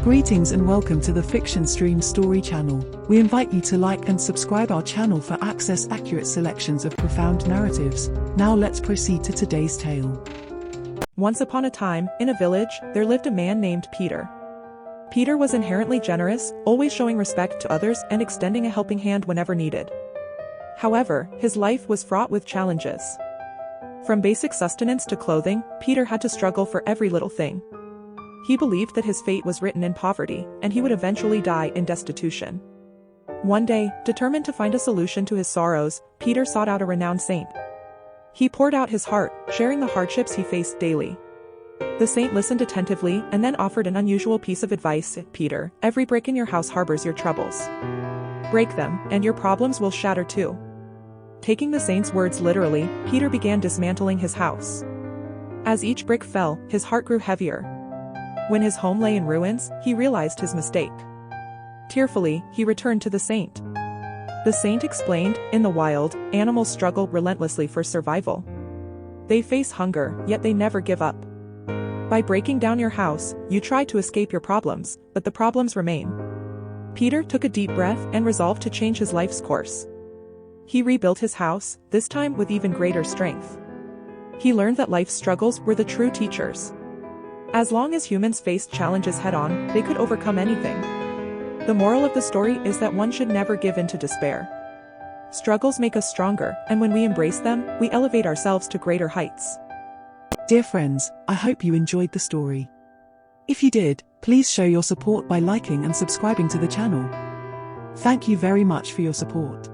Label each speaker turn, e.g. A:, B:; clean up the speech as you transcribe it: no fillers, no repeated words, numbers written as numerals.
A: Greetings and welcome to the Fiction Stream Story channel. We invite you to like and subscribe our channel for access accurate selections of profound narratives. Now let's proceed to today's tale.
B: Once upon a time, in a village, there lived a man named Peter. Peter was inherently generous, always showing respect to others and extending a helping hand whenever needed. However, his life was fraught with challenges. From basic sustenance to clothing, Peter had to struggle for every little thing. He believed that his fate was written in poverty, and he would eventually die in destitution. One day, determined to find a solution to his sorrows, Peter sought out a renowned saint. He poured out his heart, sharing the hardships he faced daily. The saint listened attentively and then offered an unusual piece of advice. Peter, every brick in your house harbors your troubles. Break them, and your problems will shatter too. Taking the saint's words literally, Peter began dismantling his house. As each brick fell, his heart grew heavier. When his home lay in ruins, he realized his mistake. Tearfully, he returned to the saint. The saint explained, in the wild, animals struggle relentlessly for survival. They face hunger, yet they never give up. By breaking down your house, you try to escape your problems, but the problems remain. Peter took a deep breath and resolved to change his life's course. He rebuilt his house, this time with even greater strength. He learned that life's struggles were the true teachers. As long as humans faced challenges head-on, they could overcome anything. The moral of the story is that one should never give in to despair. Struggles make us stronger, and when we embrace them, we elevate ourselves to greater heights.
A: Dear friends, I hope you enjoyed the story. If you did, please show your support by liking and subscribing to the channel. Thank you very much for your support.